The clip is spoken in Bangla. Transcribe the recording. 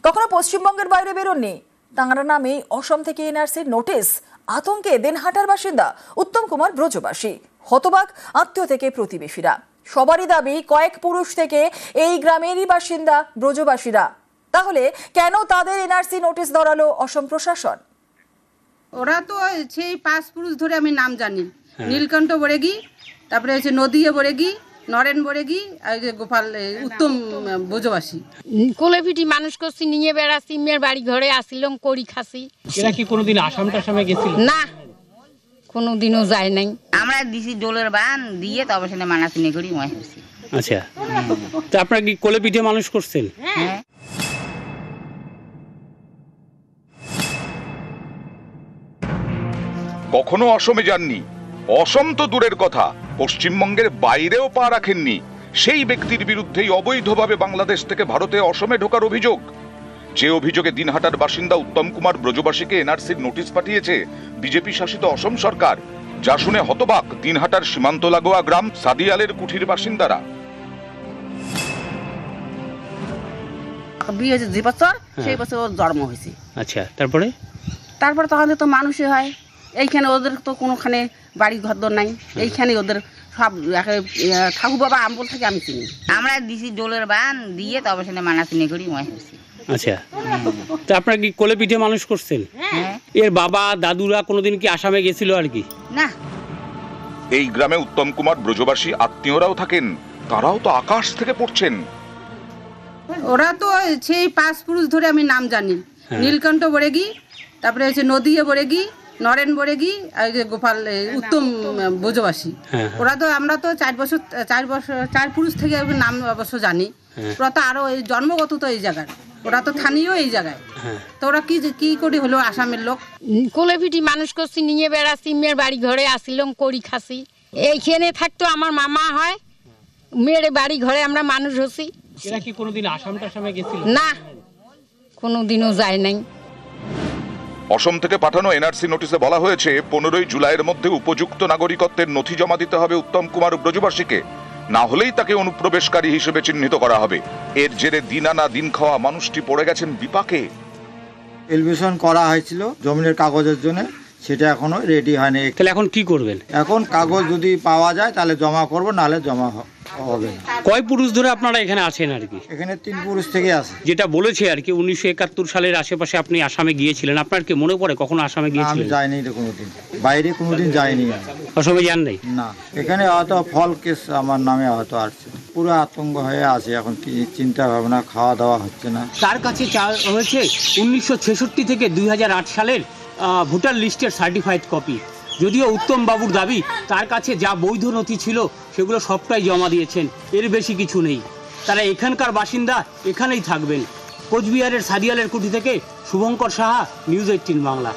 কখনো পশ্চিমবঙ্গের বাইরে বেরোননি, তাঁর নামে অসম থেকে এনআরসির নোটিশ। আতঙ্কে দিনহাটার বাসিন্দা উত্তম কুমার ব্রজবাসী, হতবাক আত্মীয় থেকে প্রতিবেশীরা। সবারই দাবি কয়েক পুরুষ থেকে এই গ্রামেরই বাসিন্দা ব্রজবাসীরা। তাহলে কেন তাদের এনআরসি নোটিশ ধরালো অসম প্রশাসন? ওরা তো সেই 5 পুরুষ ধরে আমি নাম জানি। নীলকণ্ঠ বরেগী, তারপরে হচ্ছে নদিয়া বরেগী, নরেন বরেগী, আর গোপাল উত্তম ব্রজবাসী। কোলেপিটি মানুষ করছি, নিয়ে বেড়াচ্ছি, মেয়ের বাড়ি ঘরে আসিলাম, করি খাসি। এরা কি কোনোদিন আসাম টাসামে গেছিল? না, কোনোদিনও যায় নাই। আমরা দিছি ডোলের বান দিয়ে, তবে সেটা মানাচিনি করি মই হয়েছি। আচ্ছা, তো আপনারা কি কোলেপিঠে মানুষ করছেন? হ্যাঁ। কখনো অসমে যাননি, অসম তো দূরের কথা, পশ্চিমবঙ্গের বাইরেও পা রাখেননি, সেই ব্যক্তির বিরুদ্ধেই অবৈধভাবে বাংলাদেশ থেকে ভারতে অসমে ঢোকার অভিযোগ। যে অভিযোগে দিনহাটার বাসিন্দা উত্তম কুমার ব্রজবাসীকে এনআরসির নোটিশ পাঠিয়েছে বিজেপি শাসিত অসম সরকার, যা শুনে হতবাক দিনহাটার সীমান্ত লাগোয়া গ্রাম সাদিয়ালের কুঠির বাসিন্দারা। বিয়ে হয়েছে 2 বছর, সেই বছর ওর জন্ম হয়েছে। আচ্ছা, তারপরে তখন তো মানুষই হয়। এইখানে ওদের তো কোনোখানে বাড়ি ঘর নাই, এইখানে ওদের সব ঠাকুর বাবা আমবল থেকে আমি চিনি। আমরা দিছি ডোলের বান দিয়ে, তবে সেটা মানাচিনি করি মই হয়েছি। আচ্ছা, তো আপনারা কি কোলেপিঠে মানুষ করছেন? হ্যাঁ। এর বাবা দাদুরা কোনোদিন কি আসামে গেছিল আর কি? না। এই গ্রামে উত্তম কুমার ব্রজবাসী আত্মীয়রাও থাকেন, তারাও তো আকাশ থেকে পড়ছেন। ওরা তো সেই 5 পুরুষ ধরে আমি নাম জানি। নীলকণ্ঠ বরেগী, তারপরে হচ্ছে নদিয়া বরেগী, নরেন বরেগী, আর গোপাল উত্তম ব্রজবাসী। ওরা তো, আমরা তো 4 পুরুষ থেকে নাম অবশ্য জানি। ওরা তো আরো এই জন্মগত তো এই জায়গায়, ওরা তো স্থানীয় এই জায়গায়। তো ওরা কি করে হলো আসামের লোক? কোলেপিটি মানুষ করছি, নিয়ে বেড়াচ্ছি, মেয়ের বাড়ি ঘরে আসিলাম, করি খাসি। এইখানে থাকতো আমার মামা হয়, মেয়ের বাড়ি ঘরে আমরা মানুষ হচ্ছি। এরা কি কোনোদিন আসাম টাসামে গেছিল? না, কোনোদিনও যায় নাই। অসম থেকে পাঠানো এনআরসি নোটিশে বলা হয়েছে 15ই জুলাইয়ের মধ্যে উপযুক্ত নাগরিকত্বের নথি জমা দিতে হবে উত্তম কুমার ব্রজবাসীকে, না হলেই তাকে অনুপ্রবেশকারী হিসেবে চিহ্নিত করা হবে। এর জেরে দিন আনা দিন খাওয়া মানুষটি পড়ে গেছেন বিপাকে। এলিভেশন করা হয়েছিল জমির কাগজের জন্য, সেটা এখনো রেডি হয়নি। তাহলে এখন কি করবেন? এখন কাগজ যদি পাওয়া যায় তাহলে জমা করব, নাহলে জমা হবে না। কয় পুরুষ ধরে আপনারা এখানে আছেন আর কি? এখানে 3 পুরুষ থেকে আছে। যেটা বলেছে আর কি 1971 সালের আশেপাশে আপনি আসামে গিয়েছিলেন, আপনার কি মনে পড়ে কখনো আসামে আমি গিয়েছিলেন? যাইনি রে কোনোদিন, বাইরে কোনোদিন যাইনি। অসমে যান নাই? না, এখানে হয়তো ফল কেস আমার নামে হয়তো আসছে। পুরো আতঙ্ক হয়ে আছে এখন, কি চিন্তা ভাবনা, খাওয়া দাওয়া হচ্ছে না। তার কাছে হয়েছে 1966 থেকে 2008 সালের ভোটার লিস্টের সার্টিফাইড কপি। যদিও উত্তম বাবুর দাবি তার কাছে যা বৈধ নথি ছিল সেগুলো সবটাই জমা দিয়েছেন, এর বেশি কিছু নেই। তারা এখানকার বাসিন্দা, এখানেই থাকবেন। কোচবিহারের সাদিয়ালের কুঠি থেকে শুভঙ্কর সাহা, নিউজ 18 বাংলা।